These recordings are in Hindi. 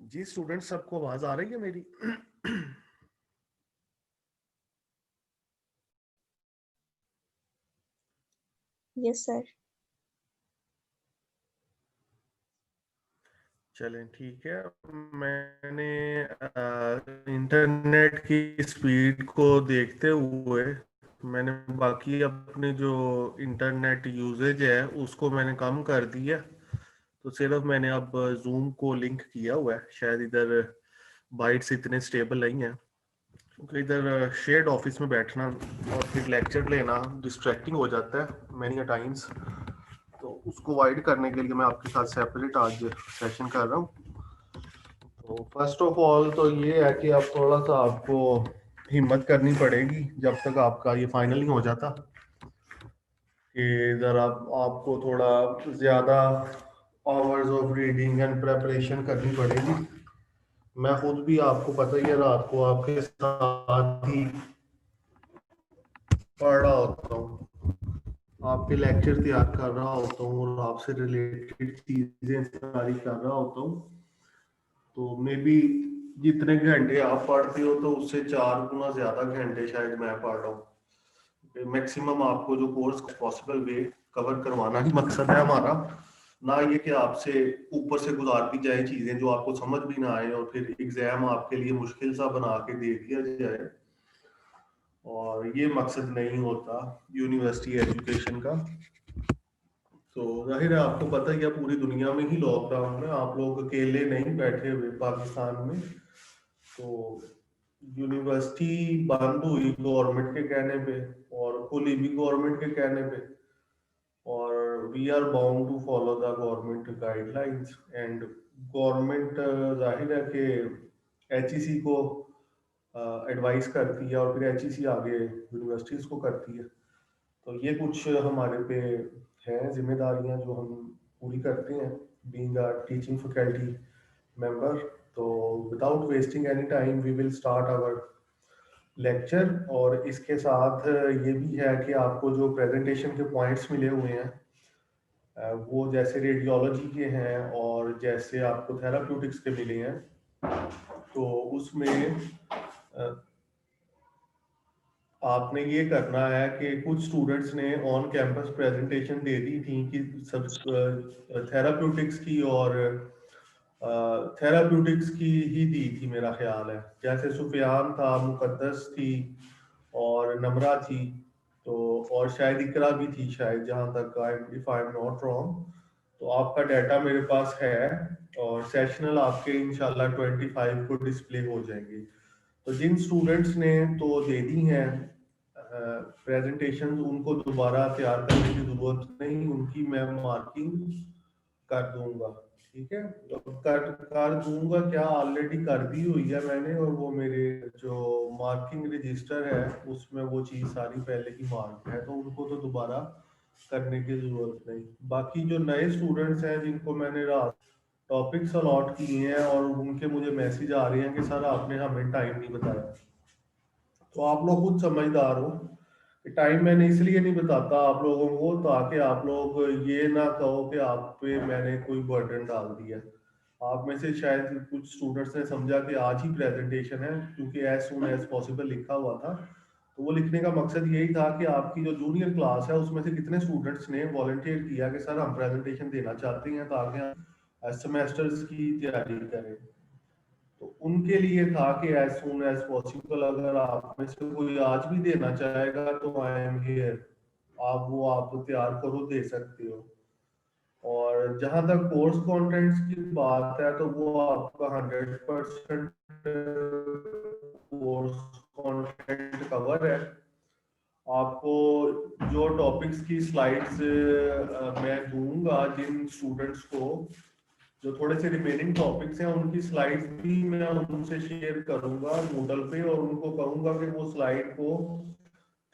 जी स्टूडेंट, सबको आवाज आ रही है मेरी? Yes sir. चलें, ठीक है। मैंने इंटरनेट की स्पीड को देखते हुए मैंने बाकी अपनी जो इंटरनेट यूजेज है उसको मैंने कम कर दिया। तो सिर्फ मैंने अब जूम को लिंक किया हुआ है। शायद इधर बाइट्स इतने स्टेबल नहीं है, क्योंकि इधर शेयर्ड ऑफिस में बैठना और फिर लेक्चर लेना डिस्ट्रैक्टिंग हो जाता है मैनी टाइम्स। तो उसको अवॉइड करने के लिए मैं आपके साथ सेपरेट आज सेशन कर रहा हूँ। तो फर्स्ट ऑफ ऑल तो ये है कि अब थोड़ा सा आपको हिम्मत करनी पड़ेगी जब तक आपका ये फाइनल नहीं हो जाता, कि इधर आपको थोड़ा ज़्यादा hours of reading and preparation करनी पड़ेगी। मैं खुद भी, आपको पता ही है, रात को आपके साथ ही पढ़ रहा होता हूँ, आपके लेक्चर तैयार कर रहा होता हूँ और आपसे रिलेटेड चीज़ें सारी कर रहा होता हूँ। तो मे बी जितने घंटे आप पढ़ते हो तो उससे 4 गुना ज्यादा घंटे शायद मैं पढ़ रहा हूँ। मैक्सिमम आपको जो कोर्स पॉसिबल वे कवर करवाना ही मकसद है हमारा, ना ये कि आपसे ऊपर से गुजार दी जाए चीजें जो आपको समझ भी ना आए और फिर एग्जाम आपके लिए मुश्किल सा बना के दे दिया जाए। और ये मकसद नहीं होता यूनिवर्सिटी एजुकेशन का। तो जाहिर है आपको पता ही है, पूरी दुनिया में ही लॉकडाउन है, आप लोग अकेले नहीं बैठे हुए पाकिस्तान में। तो यूनिवर्सिटी बंद हुई गवर्नमेंट के कहने पे और खुली भी गवर्नमेंट के कहने पे, और we are bound to follow the government guidelines. And government जाहिर है कि एचईसी को एडवाइस करती है और फिर एचईसी आगे यूनिवर्सिटीज को करती है। तो ये कुछ हमारे पे हैं जिम्मेदारियां जो हम पूरी करते हैं being a teaching faculty member. तो without wasting any time we will start our lecture. और इसके साथ ये भी है कि आपको जो प्रेजेंटेशन के पॉइंट्स मिले हुए हैं वो जैसे रेडियोलॉजी के हैं और जैसे आपको थेराप्यूटिक्स के मिले हैं, तो उसमें आपने ये करना है कि कुछ स्टूडेंट्स ने ऑन कैंपस प्रेजेंटेशन दे दी थी कि सब थेराप्यूटिक्स की, और थेराप्यूटिक्स की ही दी थी मेरा ख्याल है। जैसे सुफियान था, मुकद्दस थी और नमरा थी, तो और शायद इकरा भी थी शायद, जहाँ तक I if I am not wrong. तो आपका डाटा मेरे पास है और सेशनल आपके इंशाल्लाह 25 को डिस्प्ले हो जाएंगे। तो जिन स्टूडेंट्स ने तो दे दी हैं प्रेजेंटेशन, उनको दोबारा तैयार करने की जरूरत नहीं, उनकी मैं मार्किंग कर दूंगा। ठीक है, तो कर दूंगा क्या, ऑलरेडी कर दी हुई है मैंने, और वो मेरे जो मार्किंग रजिस्टर है उसमें वो चीज़ सारी पहले ही मार्क है, तो उनको तो दोबारा करने की जरूरत नहीं। बाकी जो नए स्टूडेंट्स हैं जिनको मैंने रात टॉपिक्स अलॉट किए हैं और उनके मुझे मैसेज आ रहे हैं कि सर आपने हमें टाइम नहीं बताया, तो आप लोग खुद समझदार हो कि टाइम मैंने इसलिए नहीं बताता आप लोगों को ताकि आप लोग ये ना कहो कि आप पे मैंने कोई बर्डन डाल दिया। आप में से शायद कुछ स्टूडेंट्स ने समझा कि आज ही प्रेजेंटेशन है, क्योंकि एज सुन एज पॉसिबल लिखा हुआ था। तो वो लिखने का मकसद यही था कि आपकी जो जूनियर क्लास है उसमें से कितने स्टूडेंट्स ने वॉलंटियर किया कि सर हम प्रेजेंटेशन देना चाहते हैं ताकि हम सेमेस्टर्स की तैयारी करें। तो उनके लिए था कि एज सुन एज पॉसिबल अगर आप में से कोई आज भी देना चाहेगा तो आई एम हियर, आप तैयार करो, दे सकते हो। और जहां तक कोर्स कंटेंट्स की बात है तो वो आपका 100% कोर्स कंटेंट कवर है। आपको जो टॉपिक्स की स्लाइड्स मैं दूंगा जिन स्टूडेंट्स को, जो थोड़े से रिमेनिंग टॉपिक्स हैं उनकी स्लाइड्स भी मैं उनसे शेयर करूंगा मूडल पे, और उनको कहूंगा कि वो स्लाइड को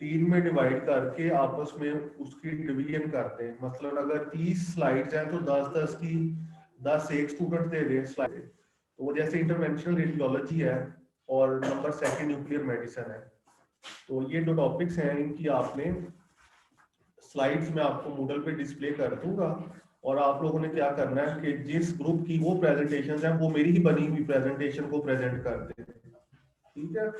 3 में डिवाइड करके आपस में उसकी डिवीजन करते हैं। मतलब अगर 30 स्लाइड्स हैं तो 10-10 की 10 एक स्टूडेंट दे रहे हैं स्लाइड। तो वो जैसे इंटरवेंशनल रेडियोलॉजी है और नंबर सेकंड न्यूक्लियर मेडिसिन है, तो ये दो टॉपिक्स हैं, इनकी आपने स्लाइड्स में आपको मूडल पे डिस्प्ले कर दूंगा। और आप लोगों ने क्या करना है कि जिस ग्रुप की वो प्रेजेंटेशन है वो मेरी ही बनी हुई प्रेजेंटेशन को प्रेजेंट कर दें, ठीक है।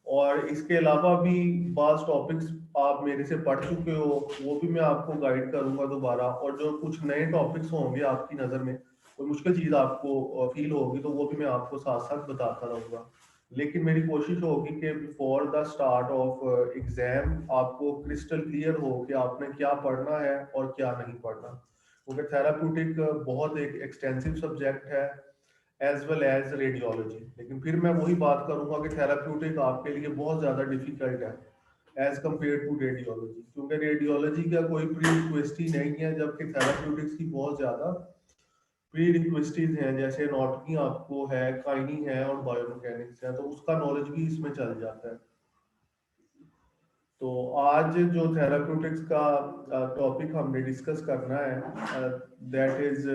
और इसके अलावा भी बाज टॉपिक्स आप मेरे से पढ़ चुके हो, वो भी मैं आपको गाइड करूंगा दोबारा, और जो कुछ नए टॉपिक्स होंगे आपकी नज़र में, कोई मुश्किल चीज़ आपको फील होगी तो वो भी मैं आपको साथ साथ बताता रहूँगा। लेकिन मेरी कोशिश होगी कि before the start of exam आपको क्रिस्टल क्लियर हो कि आपने क्या पढ़ना है और क्या नहीं पढ़ना, क्योंकि थेराप्यूटिक बहुत एक एक्सटेंसिव सब्जेक्ट है एज वेल एज रेडियोलॉजी। लेकिन फिर मैं वही बात करूंगा कि थेराप्यूटिक आपके लिए बहुत ज़्यादा डिफिकल्ट है एज कम्पेयर टू रेडियोलॉजी, क्योंकि रेडियोलॉजी का कोई प्री रिक्वेस्ट ही नहीं है, जबकि थेराप्यूटिक्स की बहुत ज़्यादा प्री रिक्वेस्टीज हैं, जैसे एनाटॉमी आपको है, काइनी है और बायोमैकेनिक्स है, तो उसका नॉलेज भी इसमें चल जाता है। तो आज जो थेराप्यूटिक्स का टॉपिक हमने डिस्कस करना है, दैट इज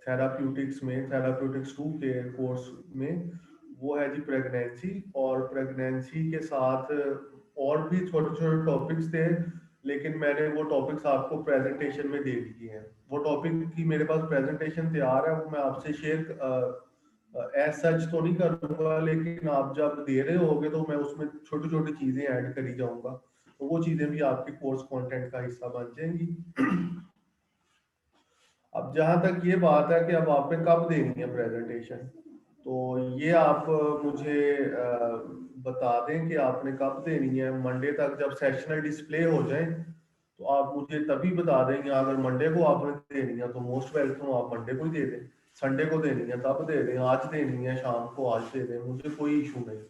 थेराप्यूटिक्स में थेराप्यूटिक्स 2 के कोर्स में, वो है जी प्रेगनेंसी। और प्रेगनेंसी के साथ और भी छोटे छोटे टॉपिक्स थे, लेकिन मैंने वो टॉपिक्स आपको प्रेजेंटेशन में दे दिए हैं। वो टॉपिक की मेरे पास प्रेजेंटेशन तैयार है, वो मैं आपसे शेयर एज सच तो नहीं करूंगा, लेकिन आप जब दे रहे होगे तो मैं उसमें छोटी छोटी चीजें ऐड करी जाऊंगा, तो वो चीजें भी आपके कोर्स कंटेंट का हिस्सा बन जाएंगी। अब जहां तक ये बात है कि अब आपने कब देनी है प्रेजेंटेशन, तो ये आप मुझे बता दें कि आपने कब देनी है। मंडे तक जब सेशनल डिस्प्ले हो जाए तो आप मुझे तभी बता देंगे। अगर मंडे को आपने देनी है तो मोस्ट वेलकम, आप मंडे को ही दे दें। संडे को देनी है तब दे दें, आज देनी है शाम को आज दे दें, मुझे कोई इशू नहीं।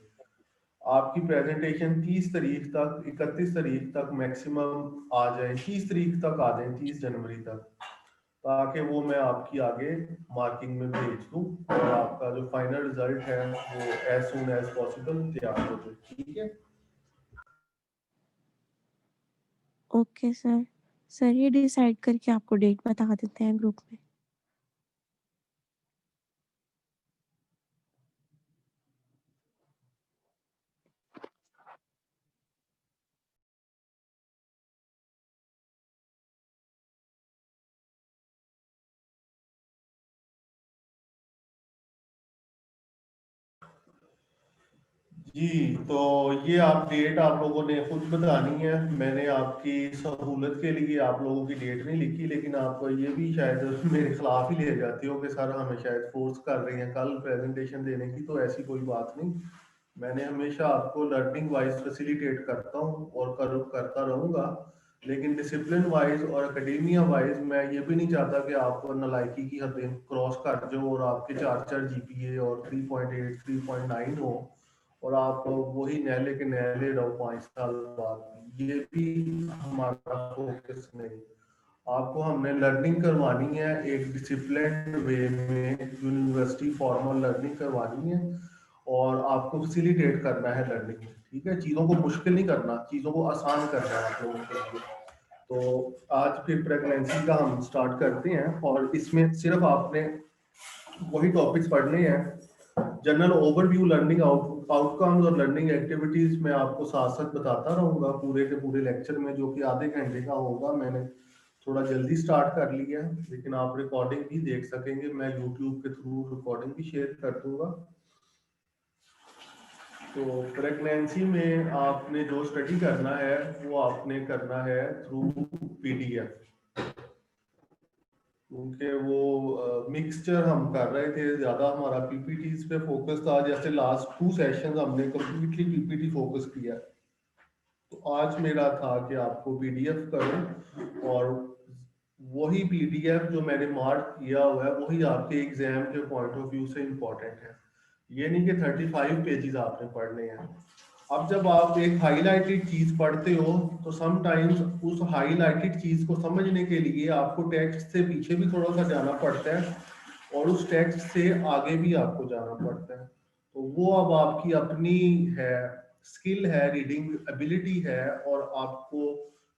आपकी प्रेजेंटेशन 30 तारीख तक 31 तारीख तक मैक्सिमम आ जाए, 30 तारीख तक आ जाए, 30 जनवरी तक, ताकि वो मैं आपकी आगे मार्किंग में भेज दूं और आपका जो फाइनल रिजल्ट है वो एज सून एज पॉसिबल तैयार हो जाए, ठीक है। Okay sir. सर ये डिसाइड करके आपको डेट बता देते हैं ग्रुप में। जी, तो ये आप डेट आप लोगों ने खुद बतानी है। मैंने आपकी सहूलत के लिए आप लोगों की डेट नहीं लिखी, लेकिन आप ये भी शायद मेरे खिलाफ ही ले जाते हो कि सर हमें शायद फोर्स कर रहे हैं कल प्रेजेंटेशन देने की, तो ऐसी कोई बात नहीं। मैंने हमेशा आपको लर्निंग वाइज फैसिलिटेट करता हूँ और करता रहूँगा, लेकिन डिसिप्लिन वाइज और एकेडेमिया वाइज मैं ये भी नहीं चाहता कि आप नालायकी की हदें क्रॉस कर जाओ और आपके 4 जीपीए और 3.8 3.9 हो और आप वही नैले के नैले रहो 5 साल बाद। ये भी हमारा फोकस नहीं। आपको हमने लर्निंग करवानी है एक डिसिप्लिन वे में, यूनिवर्सिटी फॉर्मल लर्निंग करवानी है और आपको फैसिलिटेट करना है लर्निंग में, ठीक है। चीज़ों को मुश्किल नहीं करना, चीज़ों को आसान करना है आप लोगों के लिए। तो आज फिर प्रेगनेंसी का हम स्टार्ट करते हैं और इसमें सिर्फ आपने वही टॉपिक्स पढ़ने हैं। जनरल ओवरव्यू, लर्निंग आउटकम्स और लर्निंग एक्टिविटीज मैं आपको साथ साथ बताता रहूंगा पूरे के पूरे लेक्चर में, जो कि आधे घंटे का होगा। मैंने थोड़ा जल्दी स्टार्ट कर लिया है, लेकिन आप रिकॉर्डिंग भी देख सकेंगे, मैं यूट्यूब के थ्रू रिकॉर्डिंग भी शेयर कर दूंगा। तो प्रेगनेंसी में आपने जो स्टडी करना है वो आपने करना है थ्रू पीडीएफ, क्योंकि वो मिक्सचर हम कर रहे थे, ज्यादा हमारा पीपीटीज पे फोकस था। जैसे लास्ट 2 सेशंस हमने कम्प्लीटली पीपीटी फोकस किया, तो आज मेरा था कि आपको पीडीएफ करूं और वही पीडीएफ जो मैंने मार्क किया हुआ है वही आपके एग्जाम के पॉइंट ऑफ व्यू से इम्पोर्टेंट है। ये नहीं कि 35 पेजेस आपने पढ़ने हैं। अब जब आप एक हाईलाइटेड चीज पढ़ते हो तो समटाइम्स उस हाईलाइटेड चीज को समझने के लिए आपको टेक्स्ट से पीछे भी थोड़ा सा जाना पड़ता है और उस टेक्स्ट से आगे भी आपको जाना पड़ता है। तो वो अब आपकी अपनी है, स्किल है, रीडिंग एबिलिटी है, और आपको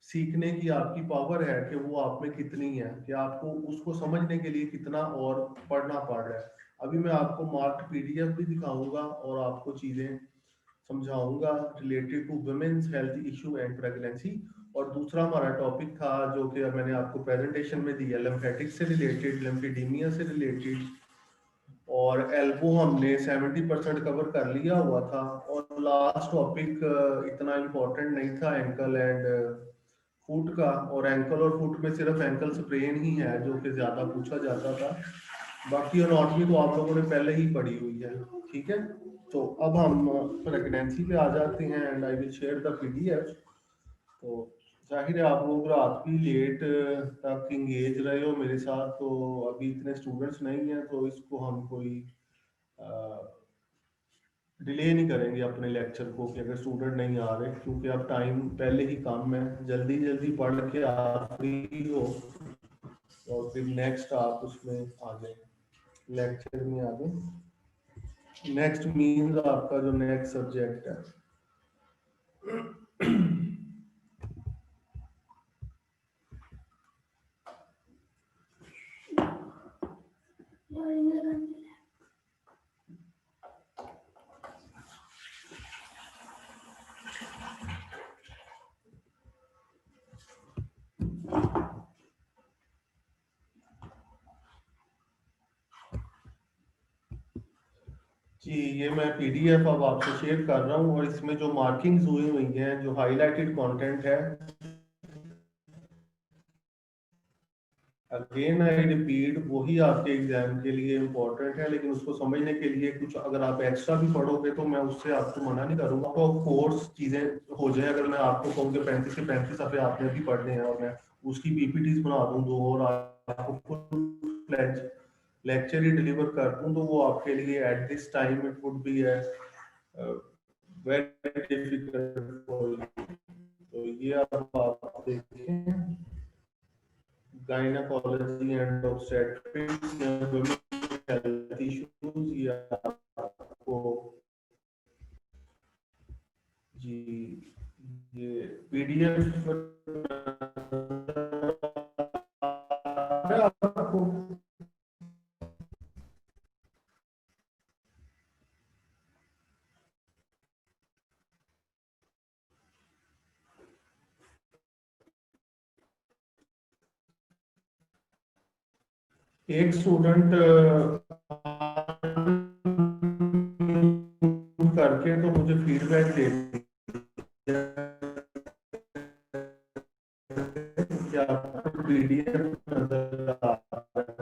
सीखने की आपकी पावर है कि वो आप में कितनी है, कि आपको उसको समझने के लिए कितना और पढ़ना पड़ रहा है। अभी मैं आपको मार्क्ड पीडीएफ भी दिखाऊंगा और आपको चीजें समझाऊंगा related to women's health issue and pregnancy. और दूसरा हमारा टॉपिक था जो कि मैंने आपको प्रेजेंटेशन में दिया, लिम्फेटिक से रिलेटेड, लिम्फेडीमिया से रिलेटेड। और एल्बो हमने 70% कवर कर लिया हुआ था। और लास्ट टॉपिक इतना इम्पोर्टेंट नहीं था, एंकल एंड फुट का। और एंकल और फुट में सिर्फ एंकल स्प्रेन ही है जो कि ज़्यादा पूछा जाता था। बाकी एनाटॉमी तो आप लोगों ने पहले ही पढ़ी हुई है, ठीक है। तो अब हम प्रेगनेंसी पे आ जाते हैं and I will share the PDF. तो जाहिर है आप लोग रात भी लेट तक इंगेज रहे हो मेरे साथ, तो अभी इतने स्टूडेंट्स नहीं हैं, तो इसको हम कोई डिले नहीं करेंगे अपने लेक्चर को कि अगर स्टूडेंट नहीं आ रहे, क्योंकि अब टाइम पहले ही कम है। जल्दी जल्दी पढ़ के आप फ्री हो और फिर नेक्स्ट आप उसमें आ जाए, लेक्चर में आ जाए। नेक्स्ट मीन्स आपका जो नेक्स्ट सब्जेक्ट है। जी, ये मैं पीडीएफ अब आपसे शेयर कर रहा हूँ और इसमें जो मार्किंग्स हुई हुई हैं, जो हाईलाइटेड कंटेंट है, अगेन आई रिपीट, वही आपके एग्जाम के लिए इम्पोर्टेंट है। लेकिन उसको समझने के लिए कुछ अगर आप एक्स्ट्रा भी पढ़ोगे तो मैं उससे आपको मना नहीं करूंगा। तो कोर्स चीजें हो जाए, अगर मैं आपको कहूँ कि 35 से 35 सफ़े आपने भी पढ़ने हैं और मैं उसकी पीपीटीज बना दूं दो और आपको फुल लेक्चर ही डिलीवर कर दूं, तो वो आपके लिए at this time it would be very difficult for you. तो ये अब आप देखें, गायनाकोलॉजी एंड ऑब्स्टेट्रिक्स या वुमेन हेल्थ इश्यूज, या आपको जी ये पीडीएफ आपको। एक स्टूडेंट करके तो मुझे फीडबैक दे क्या पीडीएफ नजर आ रहा है।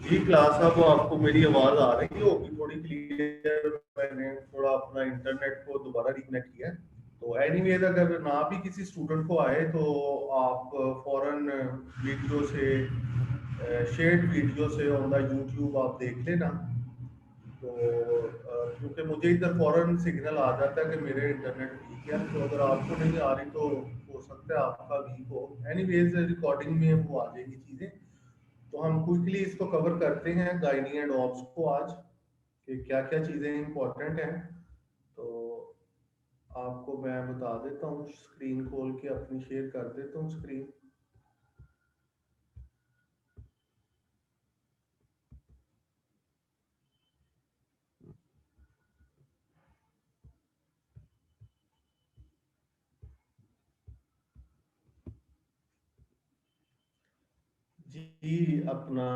जी क्लास अब आपको मेरी आवाज आ रही होगी थोड़ी क्लियर। मैंने थोड़ा अपना इंटरनेट को दोबारा रिकनेक्ट किया है। तो एनीवेज अगर ना भी किसी स्टूडेंट को आए तो आप फॉरन वीडियो से शेयर्ड वीडियो से ऑन द यूट्यूब आप देख लेना। तो क्योंकि मुझे इधर फॉरन सिग्नल आ जाता है कि मेरे इंटरनेट वीक है, तो अगर आपको नहीं आ रही तो हो सकता है आपका वीक हो। एनीवेज रिकॉर्डिंग में वो आ जाएगी चीज़ें। तो हम क्विकली इसको कवर करते हैं गाइनी एंड ऑप्स को आज, कि क्या क्या चीज़ें इंपॉर्टेंट हैं। तो आपको मैं बता देता हूँ, स्क्रीन खोल के अपनी शेयर कर देता हूँ स्क्रीन। जी अपना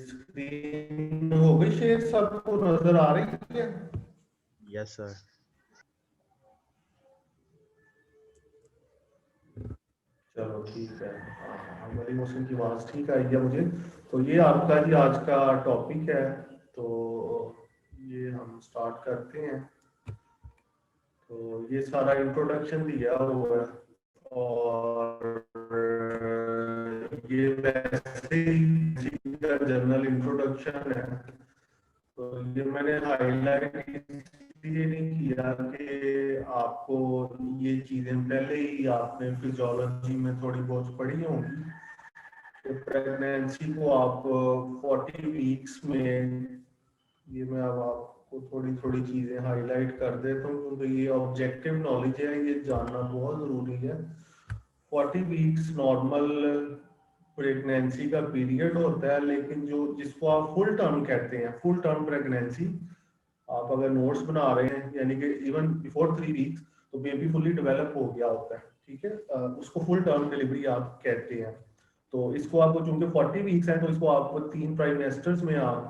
स्क्रीन हो गई शेयर, सबको नजर आ रही है? Yes sir. चलो ठीक है। हमारी मोशन की आवाज़ ठीक आई है मुझे। तो ये आपका जी आज का टॉपिक है। तो ये हम स्टार्ट करते हैं। तो ये सारा इंट्रोडक्शन दिया हुआ है और ये वैसे ही का जनरल इंट्रोडक्शन है। तो ये मैंने हाईलाइट इसलिए नहीं किया कि आपको ये चीज़ें पहले ही आपने फिजियोलॉजी में थोड़ी बहुत पढ़ी होंगी कि प्रेगनेंसी को आप 40 वीक्स में, ये मैं अब आपको थोड़ी थोड़ी चीज़ें हाईलाइट कर देता हूँ क्योंकि ये ऑब्जेक्टिव नॉलेज है, ये जानना बहुत ज़रूरी है। 40 वीक्स नॉर्मल प्रेगनेंसी का पीरियड होता है, लेकिन जो जिसको आप फुल टर्म कहते हैं, फुल टर्म प्रेगनेंसी, आप अगर नोट्स बना रहे हैं यानी कि इवन बिफोर 3 वीक्स तो बेबी फुल्ली डेवलप हो गया होता है, ठीक है। उसको फुल टर्म डिलीवरी आप कहते हैं। तो इसको आपको चूंकि 40 वीक्स है तो इसको आप 3 ट्राइमेस्टर्स में आप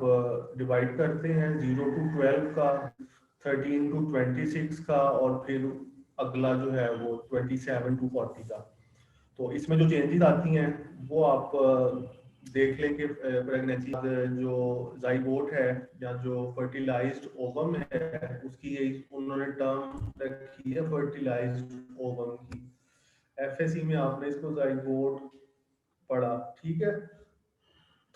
डिवाइड करते हैं, 0 to 12 का, 13 to 26 का, और फिर अगला जो है वो 27 to 40 का। तो इसमें जो चेंजेस आती हैं वो आप देख लें कि प्रेगनेंसी जो जाइगोट है या जो फर्टिलाइज्ड ओवम है उसकी उन्होंने टर्म रखी है फर्टिलाइज्ड ओवम की। एफएससी में आपने इसको जाइगोट पढ़ा, ठीक है।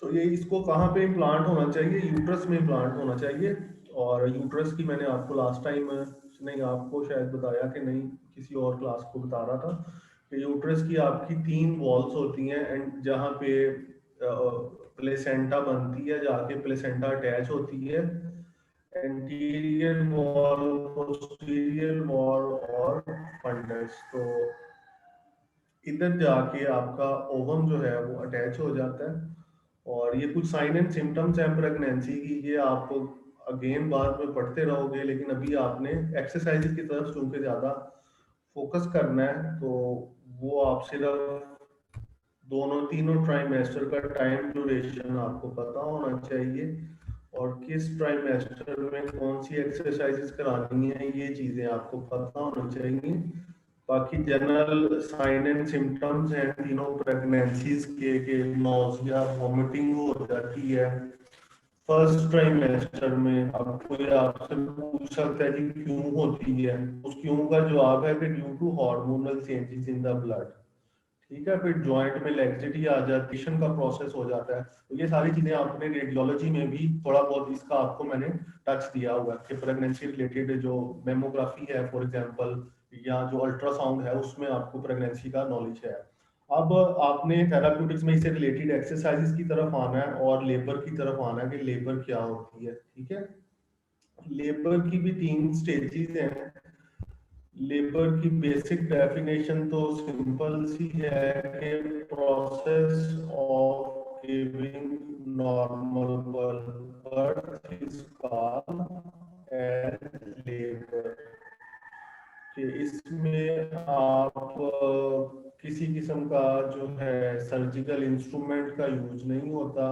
तो ये इसको कहाँ पे इम्प्लांट होना चाहिए? यूट्रस में इम्प्लांट होना चाहिए। और यूट्रस की मैंने आपको लास्ट टाइम नहीं, आपको शायद बताया कि नहीं, किसी और क्लास को बता रहा था कि यूट्रस की आपकी 3 वॉल्स होती हैं एंड जहाँ पे प्लेसेंटा बनती है, जाके प्लेसेंटा अटैच होती है, एंटीरियर वॉल, पोस्टीरियर वॉल और फंडस। तो इधर जाके आपका ओवम जो है वो अटैच हो जाता है। और ये कुछ साइन एंड सिम्टम्स हैं प्रेगनेंसी की, ये आप अगेन बाद में पढ़ते रहोगे, लेकिन अभी आपने एक्सरसाइज की तरफ चूंकि ज़्यादा फोकस करना है तो वो आप सिर्फ दोनों तीनों ट्राइमेस्टर का टाइम ड्यूरेशन आपको पता होना चाहिए और किस ट्राइमेस्टर में कौन सी एक्सरसाइजेस करानी है, ये चीज़ें आपको पता होनी चाहिए। बाकी जनरल साइन एंड सिम्टम्स हैं तीनों प्रेगनेंसीज के नौजिया वॉमिटिंग हो जाती है फर्स्ट ट्राइमेस्टर में। अब कोई आपसे पूछ सकता है कि क्यों होती है, उस क्यों का जवाब है कि due to hormonal changes in the blood, ठीक है। फिर जॉइंट में लैक्सिटी आ जाती है, का प्रोसेस हो जाता है। तो ये सारी चीजें आपने रेडियोलॉजी में भी थोड़ा बहुत इसका आपको मैंने टच दिया हुआ है कि प्रेगनेंसी रिलेटेड जो मेमोग्राफी है फॉर एग्जांपल, या जो अल्ट्रासाउंड है उसमें आपको प्रेगनेंसी का नॉलेज है। अब आपने थेराप्यूटिक्स में इससे रिलेटेड एक्सरसाइजेस की तरफ आना है और लेबर की तरफ आना है कि लेबर क्या होती है, ठीक है। लेबर की भी 3 स्टेजेस हैं। लेबर की बेसिक डेफिनेशन तो सिंपल सी है कि process of giving normal birth is called as labour. कि इसमें आप किसी किस्म का जो है सर्जिकल इंस्ट्रूमेंट का यूज नहीं होता,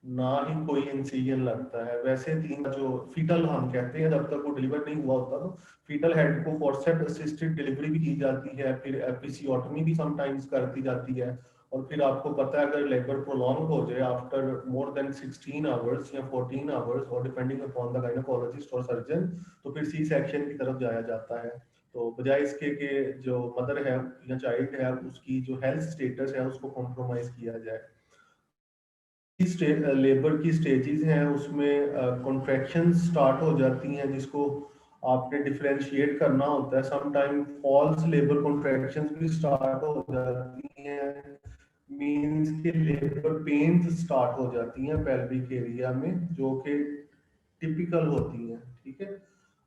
ना ही कोई इंसिजन लगता है। वैसे तीन जो फीटल हम कहते हैं, जब तक वो डिलीवर नहीं हुआ होता तो फीटल हेड को फोर्सेप्स असिस्टेड डिलीवरी भी की जाती है, फिर एपिसियोटमी भी समटाइम्स करती जाती है। और फिर आपको पता है अगर लेबर प्रोलॉन्ग हो जाए आफ्टर मोर देन 16 आवर्स या 14 आवर्स और डिपेंडिंग अपॉन द गायनेकोलॉजिस्ट और सर्जन, तो फिर सी सेक्शन की तरफ जाया जाता है। तो बजाय इसके कि जो मदर है या चाइल्ड है उसकी जो हेल्थ स्टेटस है उसको कॉम्प्रोमाइज किया जाए। लेबर की स्टेजेस हैं, उसमें कॉन्ट्रैक्शन स्टार्ट हो जाती हैं जिसको आपने डिफरेंशिएट करना होता है। Some time false labour contractions भी स्टार्ट हो जाती हैं, मींस के लेबर पेन्स स्टार्ट हो जाती हैं पेल्विक एरिया में, जो कि टिपिकल होती हैं, ठीक है।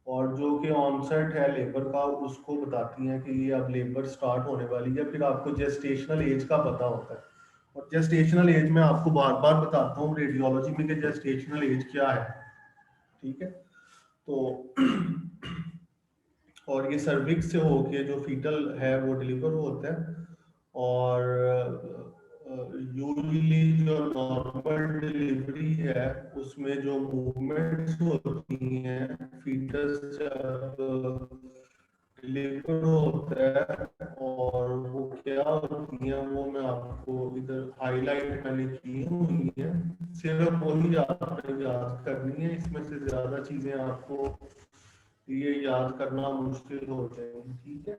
और जो कि ऑनसेट है लेबर का उसको बताती हैं कि ये अब लेबर स्टार्ट होने वाली है। फिर आपको जेस्टेशनल एज का पता होता है, और जेस्टेशनल एज में आपको बार बार बताता हूँ रेडियोलॉजी में कि जेस्टेशनल एज क्या है, ठीक है। तो और ये सर्विक्स से होके जो फीटल है वो डिलीवर होता है। और यूजुअली जो नॉर्मल डिलीवरी है उसमें जो मूवमेंट्स होती हैं फीटस जब डिलीवर होता है, और वो क्या होती हैं वो मैं आपको इधर हाईलाइट मैंने की हुई है, सिर्फ वही आपने याद करनी है। इसमें से ज्यादा चीजें आपको ये याद करना मुश्किल हो जाएगी, ठीक है।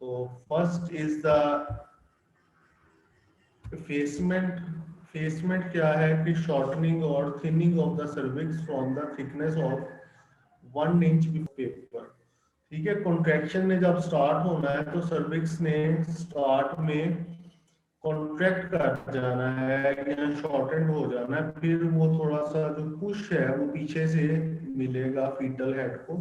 तो फर्स्ट इज द फेसमेंट। फेसमेंट क्या है कि शॉर्टनिंग और thinning of the cervix from the thickness of 1 inch paper, ठीक है। कॉन्ट्रैक्शन ने जब स्टार्ट होना है तो सर्विक्स ने स्टार्ट में कॉन्ट्रैक्ट कर जाना है या शॉर्टेंड हो जाना है, फिर वो थोड़ा सा जो पुश है वो पीछे से मिलेगा फीटल हेड को।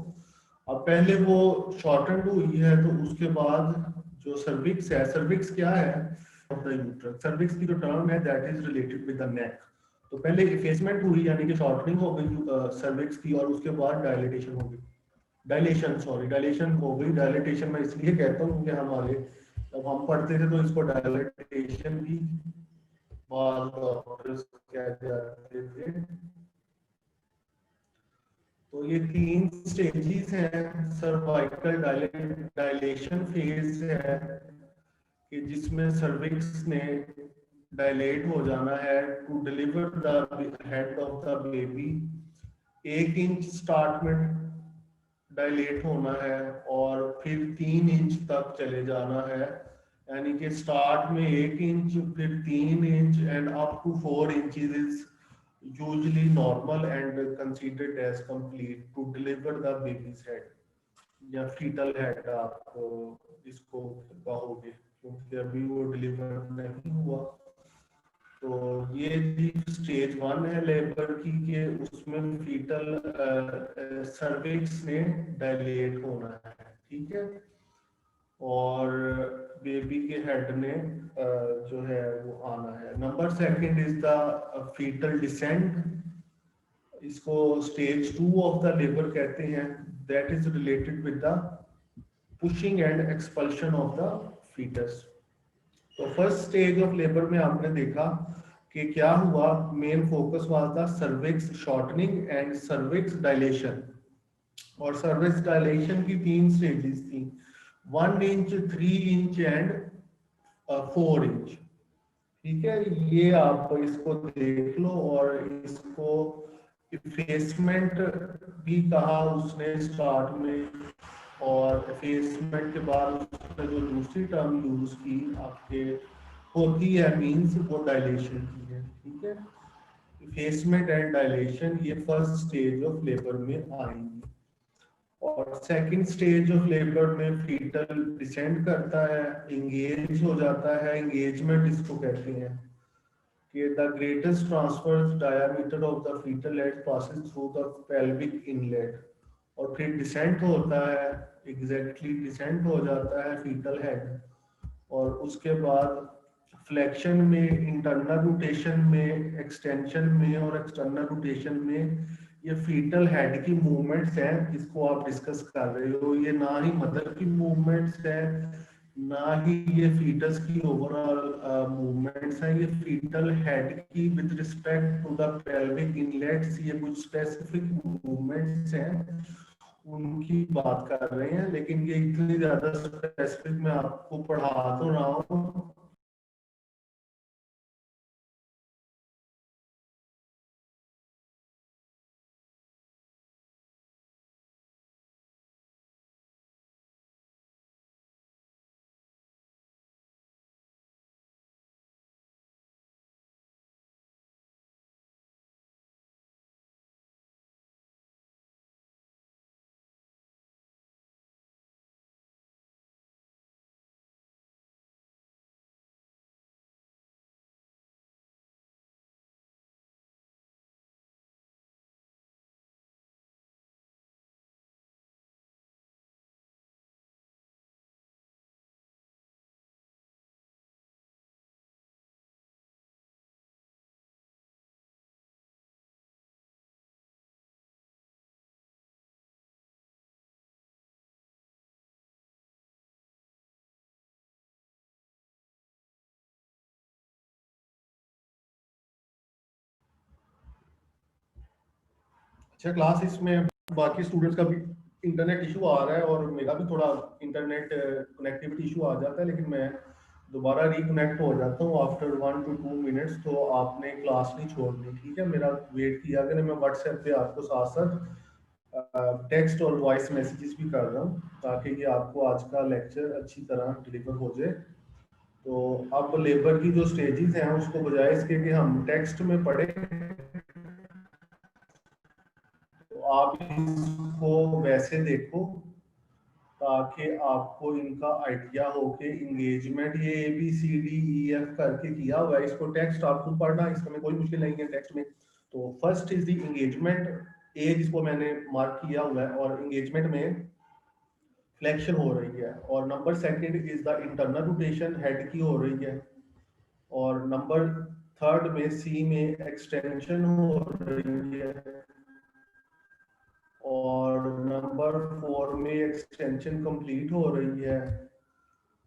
अब पहले वो शॉर्टेंड हुई है तो उसके बाद जो सर्विक्स है, सर्विक्स क्या है ऑफ द यूट्रस, सर्विक्स की जो टर्म है that is related with the neck. तो पहले इफेसमेंट हुई यानी कि शॉर्टनिंग हो गई सर्विक्स की, और उसके बाद डायलिटेशन हो गई, डायलेशन सॉरी डायलेशन हो गई। डायलिटेशन मैं इसलिए कहता हूँ क्योंकि हमारे जब हम पढ़ते थे तो इसको डायलिटेशन भी बाद डॉक्टर्स कह जाते थे। तो ये 3 स्टेजेस हैं। सर्वाइकल डायलेशन फेज है कि जिसमें सर्विक्स ने डायलेट हो जाना है to deliver the head of the baby. 1 inch start में डायलेट होना है और फिर 3 इंच तक चले जाना है, यानी कि स्टार्ट में 1 इंच, फिर 3 inch and up to 4 inches is usually normal and considered as complete to deliver the baby's head या fetal head आप इसको कहोगे, क्योंकि अभी वो डिलीवर नहीं हुआ। तो ये स्टेज 1 है लेबर की कि उसमें फीटल सर्विक्स ने डायलेट होना है, ठीक है। और बेबी के हेड ने जो है वो आना है। Number second is the fetal descent. इसको स्टेज 2 ऑफ द लेबर कहते हैं, that is related with the pushing and expulsion of the fetus. तो फर्स्ट स्टेज ऑफ लेबर में आपने देखा कि क्या हुआ, main focus was the cervix shortening and cervix dilation. और सर्विक्स डायलेशन की 3 स्टेजेस थी, 1 इंच, 3 इंच एंड 4 इंच, ठीक है। ये आप इसको देख लो। और इसको इफेसमेंट भी कहा उसने स्टार्ट में, और इफेसमेंट के बाद उसने जो दूसरी टर्म यूज की आपके होती है मींस वो डायलेशन की है, ठीक है। इफेसमेंट एंड डायलेशन ये फर्स्ट स्टेज ऑफ लेबर में आएंगी। और सेकंड स्टेज ऑफ लेबर में फीटल डिसेंड करता है, इंगेज हो जाता है। इंगेजमेंट इसको कहते हैं कि the greatest transverse diameter of the fetal head passes through the pelvic inlet। और फिर डिसेंट होता है, एग्जैक्टली डिसेंट हो जाता है फीटल हेड। और उसके बाद फ्लेक्शन में, इंटरनल रोटेशन में, एक्सटेंशन में और एक्सटर्नल रोटेशन में ये फीटल हेड की मूवमेंट्स हैं जिसको आप डिस्कस कर रहे हो। ये ना ही मदर की मूवमेंट्स हैं ना ही ये फीटस की ओवरऑल मूवमेंट्स हैं, ये फीटल हेड की with respect to the pelvic inlets ये कुछ स्पेसिफिक मूवमेंट्स हैं उनकी बात कर रहे हैं, लेकिन ये इतनी ज्यादा स्पेसिफिक मैं आपको पढ़ा तो रहा हूँ। अच्छा क्लास इसमें बाकी स्टूडेंट्स का भी इंटरनेट इशू आ रहा है और मेरा भी थोड़ा इंटरनेट कनेक्टिविटी इशू आ जाता है, लेकिन मैं दोबारा रिकनेक्ट हो जाता हूँ आफ्टर 1 to 2 मिनट्स। तो आपने क्लास नहीं छोड़नी, ठीक है? मेरा वेट किया करें, मैं व्हाट्सएप पे आपको साथ साथ टेक्स्ट और वॉइस मैसेजेस भी कर रहा हूँ ताकि ये आपको आज का लेक्चर अच्छी तरह डिलीवर हो जाए। तो अब लेबर की जो स्टेजेस हैं उसको बजाय इसके कि हम टेक्स्ट में पढ़े, तो आप इसको वैसे देखो ताकि आपको इनका आइडिया हो कि इंगेजमेंट ये ABCDEF करके किया हुआ है। इसको टेक्स्ट आपको पढ़ना, इसमें कोई मुश्किल नहीं है टेक्स्ट में। तो फर्स्ट इज द इंगेजमेंट ए जिसको मैंने मार्क किया हुआ है, और इंगेजमेंट में फ्लेक्शन हो रही है। और number second is the internal rotation head की हो रही है। और नंबर थर्ड में सी में एक्सटेंशन हो रही है। और नंबर 4 में एक्सटेंशन कंप्लीट हो रही है।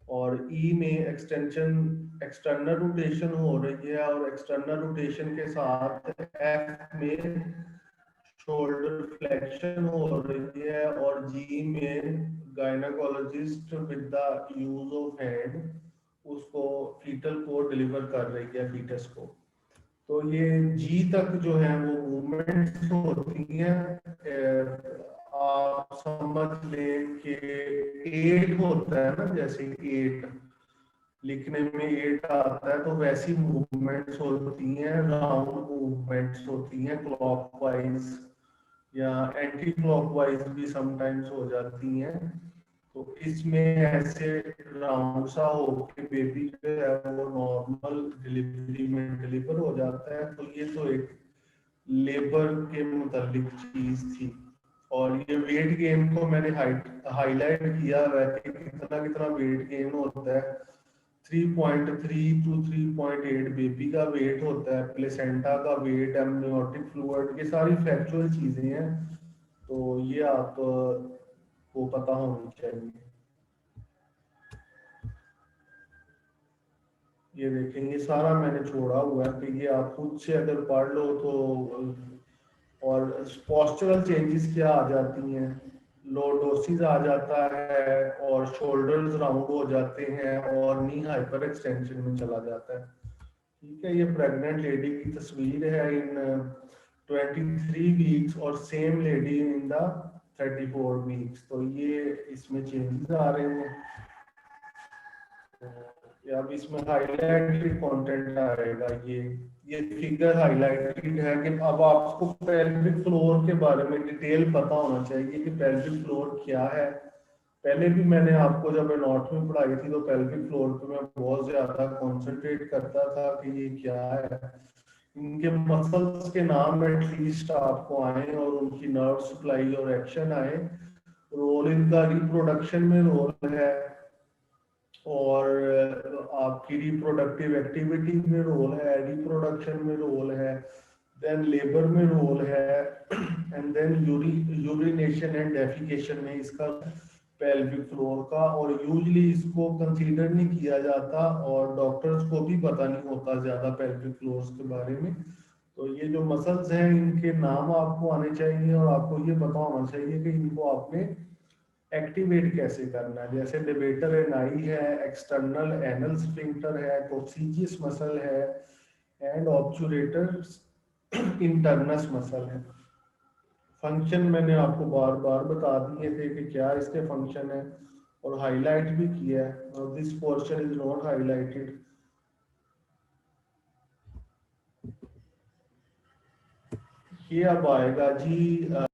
और ई में एक्सटेंशन एक्सटर्नल रोटेशन हो रही है। और एक्सटर्नल रोटेशन के साथ एफ में शोल्डर फ्लेक्शन हो रही है। और जी में gynaecologist with the use of hand उसको फीटल को डिलीवर कर रही है फीटस को। तो ये जी तक जो है वो मूवमेंट्स होती हैं। आप समझ लें कि 8 होता है ना, जैसे 8 लिखने में 8 आता है, तो वैसी मूवमेंट्स होती हैं, राउंड मूवमेंट्स होती हैं क्लॉकवाइज या एंटी क्लॉकवाइज भी समटाइम्स हो जाती हैं। तो इसमें ऐसे राउंड सा हो के बेबी जो है वो नॉर्मल डिलीवरी में डिलीवर हो जाता है। तो ये तो एक लेबर के मुतालिक चीज थी। और ये वेट गेन को मैंने हाईलाइट किया है कि कितना कितना वेट गेन होता है। 3.3 to 3.8 बेबी का वेट होता है, प्लेसेंटा का वेट, एमनियोटिक फ्लूइड, ये सारी फैक्चुअल चीजें हैं। तो ये आप को पता होनी चाहिए। ये देखें, ये सारा मैंने छोड़ा हुआ है कि ये आप खुद से अगर पढ़ लो तो। और पोस्चरल चेंजेस क्या आ जाती हैं, लोडोसिस आ जाता है और शोल्डर्स राउंड हो जाते हैं और नी हाइपर एक्सटेंशन में चला जाता है। ठीक है, ये प्रेग्नेंट लेडी की तस्वीर है इन 23 वीक्स और same lady in the 34 weeks. तो ये इसमें चेंजेस आ रहे हैं। तो अब इसमें हाईलाइटेड कंटेंट आएगा। ये फिगर हाईलाइटेड है कि अब आपको पेल्विक फ्लोर के बारे में डिटेल पता होना चाहिए कि पेल्विक फ्लोर क्या है। पहले भी मैंने आपको जब एनाटॉमी पढ़ाई थी तो पेल्विक फ्लोर पे मैं बहुत ज्यादा कंसंट्रेट करता था कि ये क्या है। इनके मसल्स के नाम एटलीस्ट आपको आए और उनकी नर्व सप्लाई और एक्शन आए। रोल इनका रिप्रोडक्शन में रोल है, और आपकी रिप्रोडक्टिव एक्टिविटी में रोल है, रिप्रोडक्शन में रोल है, देन लेबर में रोल है, and then urination and defecation में इसका पेल्विक फ्लोर का, और यूजली इसको कंसीडर नहीं किया जाता और डॉक्टर्स को भी पता नहीं होता ज़्यादा पेल्विक फ्लोर्स के बारे में। तो ये जो मसल्स हैं इनके नाम आपको आने चाहिए और आपको ये पता होना चाहिए कि इनको आपने एक्टिवेट कैसे करना है। जैसे लेवेटर एनाई है, एक्सटर्नल एनल स्फिंक्टर है, कोक्सीजियस मसल है एंड ऑब्चुरेटर इंटरनस मसल है। फंक्शन मैंने आपको बार बार बता दिए थे कि क्या इसके फंक्शन है और हाईलाइट भी किया है, और this portion is not highlighted. ये अब आएगा जी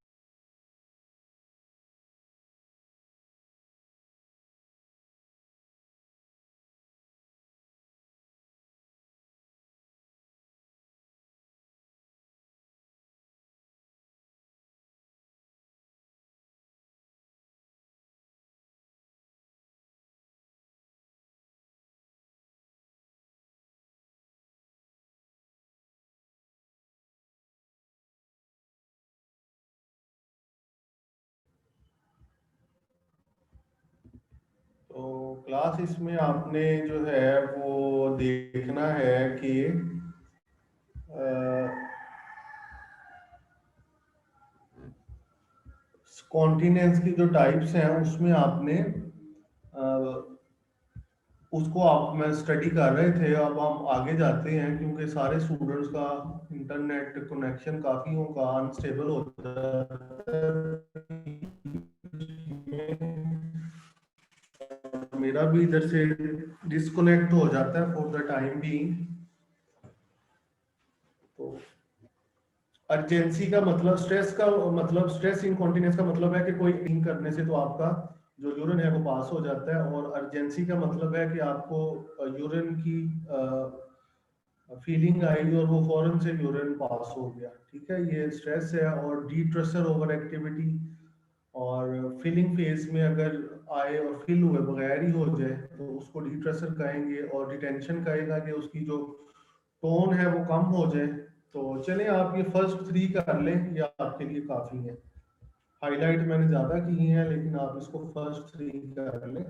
तो क्लास इसमें आपने जो है वो देखना है कि कॉन्टिनेंस की जो टाइप्स हैं उसमें आपने उसको आप मैं स्टडी कर रहे थे। अब हम आगे जाते हैं क्योंकि सारे स्टूडेंट्स का इंटरनेट कनेक्शन काफ़ी का अनस्टेबल हो जाता है, मेरा भी इधर से डिस्कनेक्ट हो जाता है फॉर द टाइम बीइंग। तो अर्जेंसी का मतलब स्ट्रेस का मतलब स्ट्रेस इनकॉन्टिनेंस का मतलब है कि कोई इन करने से तो आपका जो यूरिन है वो पास हो जाता है, और अर्जेंसी का मतलब है कि आपको यूरिन की फीलिंग आई और वो फौरन से यूरिन पास हो गया। ठीक है, ये स्ट्रेस है। और डिट्रेसर ओवर एक्टिविटी और फिलिंग फेज में अगर आए और फिल हुए बगैर ही हो जाए तो उसको डिट्रेसर कहेंगे, और डिटेंशन कहेगा कि उसकी जो टोन है वो कम हो जाए। तो चलें आप ये फर्स्ट थ्री कर लें, ये आपके लिए काफ़ी है। हाईलाइट मैंने ज़्यादा की हैं लेकिन आप इसको फर्स्ट थ्री कर लें।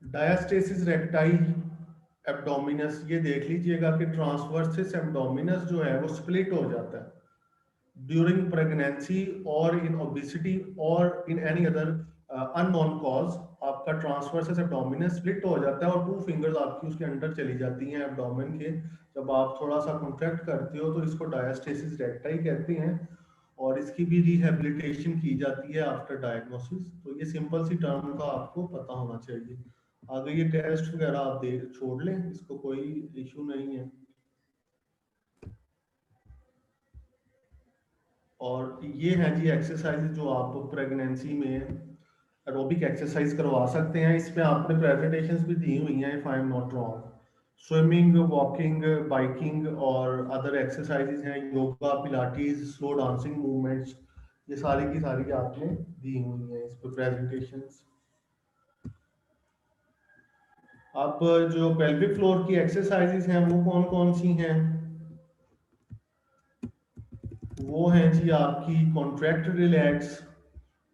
डायस्टेसिस रेक्टाई एब्डोमिनस, ये देख लीजिएगा कि ट्रांसवर्सिस एब्डोमिनस जो है वो स्प्लिट हो जाता है ड्यूरिंग प्रेगनेंसी और इन ओबेसिटी और in any other unknown cause. आपका ट्रांसवर्सस एब्डोमिनस स्प्लिट हो जाता है और टू फिंगर्स आपकी उसके अंदर चली जाती हैं एब्डोमेन के। जब आप थोड़ा सा कॉन्ट्रैक्ट करते हो तो इसको डायस्टेसिस रेक्टाई कहते हैं, और इसकी भी रिहेबिलिटेशन की जाती है आफ्टर डायग्नोसिस। तो ये सिंपल सी टर्म का आपको पता होना चाहिए। आगे ये टेस्ट वगैरह आप दे छोड़ लें, इसको कोई इशू नहीं है। और ये है जी एक्सरसाइज जो आप प्रेगनेंसी में एरोबिक एक्सरसाइज करवा सकते हैं। इसमें आपने प्रेजेंटेशंस भी दी हुई हैं if I am not wrong. Swimming, walking, biking और अदर एक्सरसाइजेज हैं, yoga, Pilates, slow dancing movements, ये सारी की सारी आपने दी हुई हैं इस पर प्रेजेंटेशंस। अब जो पेल्विक फ्लोर की एक्सरसाइजेज हैं वो कौन कौन सी हैं? वो हैं जी आपकी कॉन्ट्रैक्ट, रिलैक्स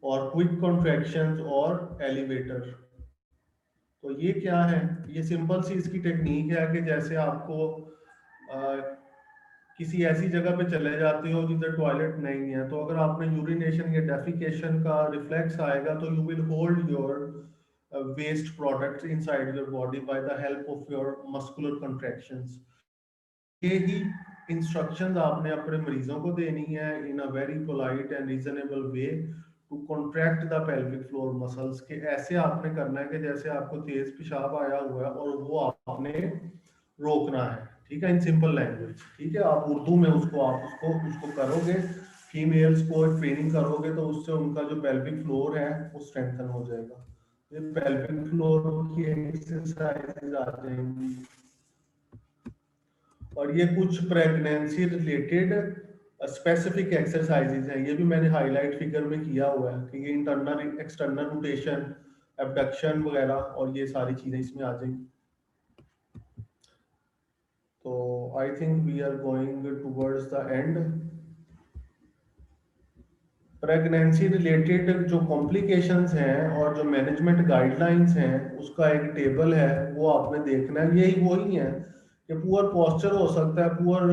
और क्विक कॉन्ट्रैक्शंस और एलिवेटर। तो ये क्या है? ये सिंपल सी इसकी टेक्निक है कि जैसे आपको किसी ऐसी जगह पे चले जाते हो जिधर टॉयलेट नहीं है, तो अगर आपने यूरिनेशन या डेफिकेशन का रिफ्लेक्स आएगा तो you will hold your waste products inside your body by the help of your muscular contractions. ये ही इंस्ट्रक्शंस आपने अपने मरीजों को देनी है in a very polite and reasonable way to contract the pelvic floor muscles के। ऐसे आपने करना है कि जैसे आपको तेज पेशाब आया हुआ है और वो आपने रोकना है। ठीक है, इन सिंपल लैंग्वेज। ठीक है, आप उर्दू में उसको आप उसको करोगे, फीमेल्स को ट्रेनिंग करोगे तो उससे उनका जो पेल्विक फ्लोर है वो स्ट्रेंथन हो जाएगा। ये पेल्विक फ्लोर की एक्सरसाइज आ जाएंगी। और ये कुछ प्रेगनेंसी रिलेटेड स्पेसिफिक एक्सरसाइजेज हैं, ये भी मैंने हाईलाइट फिगर में किया हुआ है कि ये इंटरनल एक्सटर्नल रोटेशन, एबडक्शन वगैरह, और ये सारी चीजें इसमें आ जाएंगी। तो I think we are going towards the end. Pregnancy related जो कॉम्प्लिकेशंस हैं और जो मैनेजमेंट गाइडलाइंस हैं उसका एक टेबल है, वो आपने देखना है। यही वही है कि पुअर पोस्चर हो सकता है, पुअर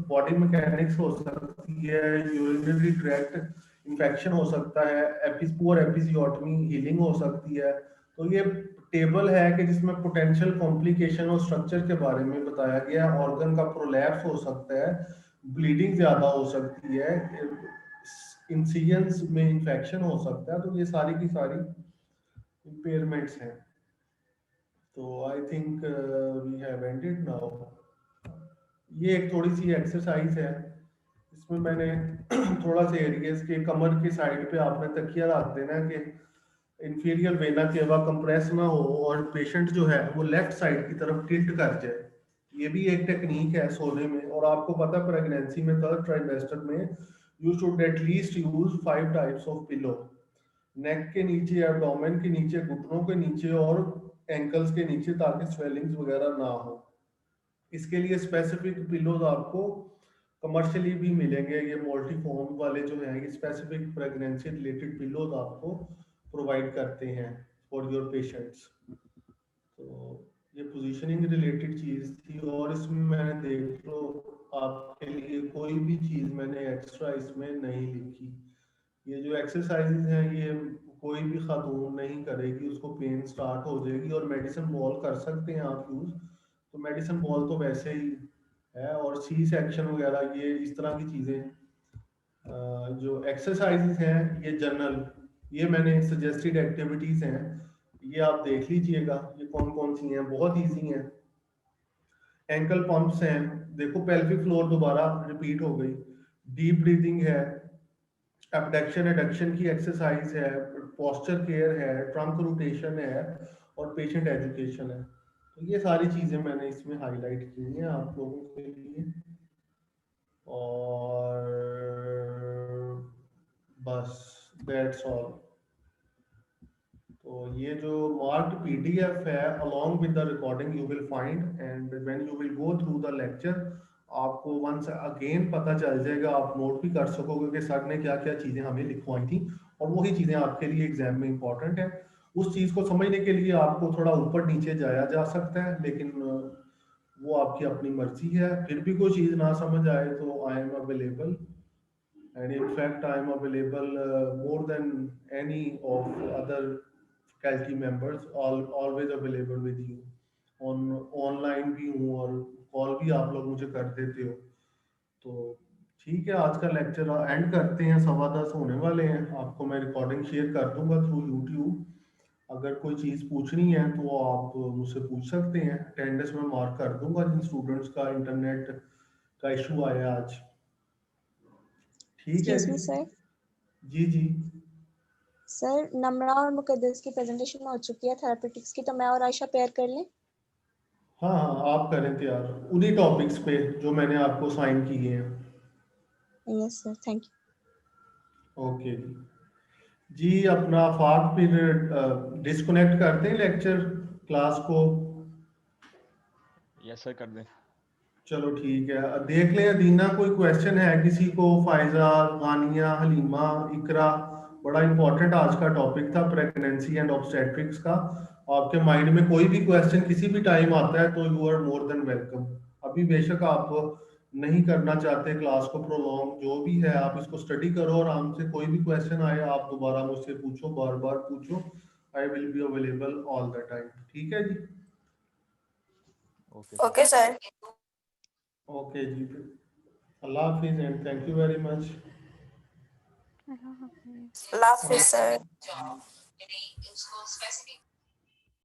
बॉडी मैकेनिक्स हो सकती है, यूरिनरी ट्रैक्ट इन्फेक्शन हो सकता है, पुअर एपिजियोटमी हीलिंग हो सकती है। तो ये टेबल है कि जिसमें पोटेंशियल कॉम्प्लिकेशन और स्ट्रक्चर के बारे में बताया गया है। ऑर्गन का प्रोलैप्स हो सकता है, ब्लीडिंग ज्यादा हो सकती है, इंसिजन्स में इंफेक्शन हो सकता है। तो ये सारी की सारी इम्पेयरमेंट्स हैं। तो I think we have ended now. ये एक थोड़ी सी एक्सरसाइज है, इसमें मैंने थोड़ा सा एरियाज के कमर के साइड पे आपने तकिया रख देना कि इंफीरियर वेना केवा कंप्रेस ना हो और पेशेंट जो है वो लेफ्ट साइड की तरफ टिल्ट कर जाए। ये भी एक टेक्निक है सोने में। और आपको पता है प्रेगनेंसी में थर्ड ट्राइमेस्टर में you should at least use 5 types of pillow, neck के नीचे, एब्डोमेन के नीचे, घुटनों के नीचे और एंकल्स के नीचे, ताकि स्वेलिंग्स वगैरह ना हो। इसके लिए स्पेसिफिक पिलोज आपको कमर्शियली भी मिलेंगे। ये मल्टीफॉर्म वाले जो हैं ये स्पेसिफिक प्रेगनेंसी रिलेटेड पिलोज आपको प्रोवाइड करते हैं फॉर योर पेशेंट्स। तो ये पोजीशनिंग रिलेटेड चीज थी। और इसमें मैंने देख लो आपके लिए कोई भी चीज मैंने एक्स्ट्रा इसमें नहीं लिखी। ये जो एक्सरसाइजेज हैं ये कोई भी खातून नहीं करेगी, उसको पेन स्टार्ट हो जाएगी। और मेडिसिन बॉल कर सकते हैं आप यूज, तो मेडिसिन बॉल तो वैसे ही है। और सी सेक्शन वगैरह ये इस तरह की चीजें, जो एक्सरसाइजेज हैं ये जनरल, ये मैंने सजेस्टेड एक्टिविटीज हैं, ये आप देख लीजिएगा ये कौन कौन सी हैं, बहुत इजी हैं। एंकल पंप्स हैं, देखो पेल्विक फ्लोर दोबारा रिपीट हो गई, डीप ब्रीदिंग है, एबडक्शन एडक्शन की एक्सरसाइज है, पोस्चर केयर है, ट्रंक रोटेशन है और पेशेंट एजुकेशन है। तो ये सारी चीजें मैंने इसमें हाईलाइट की हैं आप लोगों के लिए। और बस दैट्स ऑल। तो ये जो मार्क्ड पीडीएफ है along with the recording you will find, and when you will go through the lecture आपको वंस अगेन पता चल जाएगा, आप नोट भी कर सकोगे कि सर ने क्या क्या चीज़ें हमें लिखवाई थी। और वही चीज़ें आपके लिए एग्जाम में इंपॉर्टेंट है। उस चीज़ को समझने के लिए आपको थोड़ा ऊपर नीचे जाया जा सकता है, लेकिन वो आपकी अपनी मर्जी है। फिर भी कोई चीज़ ना समझ आए तो I am available, and in fact I am available more than any of other faculty members, always available with you on online भी हूँ और कॉल भी आप लोग मुझे कर देते हो। तो ठीक है, आज का लेक्चर एंड करते हैं, 10:15 होने वाले हैं। आपको मैं रिकॉर्डिंग शेयर कर दूंगा थ्रू यूट्यूब। अगर कोई चीज़ पूछनी है तो आप मुझसे पूछ सकते हैं। अटेंडेंस में मार्क कर दूंगा जिन स्टूडेंट्स का इंटरनेट का इशू आया आज। ठीक है एक्सक्यूज जी। मी सर। जी जी। सर नम्रा और मुकद्दस की प्रेजेंटेशन हो चुकी है थेरापेटिक्स की, तो मैं और आयशा पेयर कर लें? हाँ हाँ, आप करें तैयार उन्हीं टॉपिक्स पे जो मैंने आपको साइन किए हैं। Yes sir, thank you. Okay ji. Ji अपना फाक फिर डिस्कनेक्ट करते हैं लेक्चर क्लास को। यस सर, कर दें। चलो ठीक है, देख लें अदीना कोई क्वेश्चन है किसी को, फायजा, गानिया, हलीमा, इकरा। बड़ा इंपॉर्टेंट आज का टॉपिक था प्रेगनेंसी एंड ऑब्स्टेट्रिक्स का। आपके माइंड में कोई भी क्वेश्चन किसी भी टाइम आता है तो you are more than welcome. अभी बेशक आप नहीं करना चाहते क्लास को प्रोलॉन्ग, जो भी है आप इसको स्टडी करो और हमसे कोई भी क्वेश्चन आए आप दोबारा मुझसे पूछो, बार बार पूछो। I will be available all the time. ठीक है ji. Okay sir. Okay ji, Allah हाफिज and thank you very much. Allah हाफिज। अल्लाह हाफिज सर।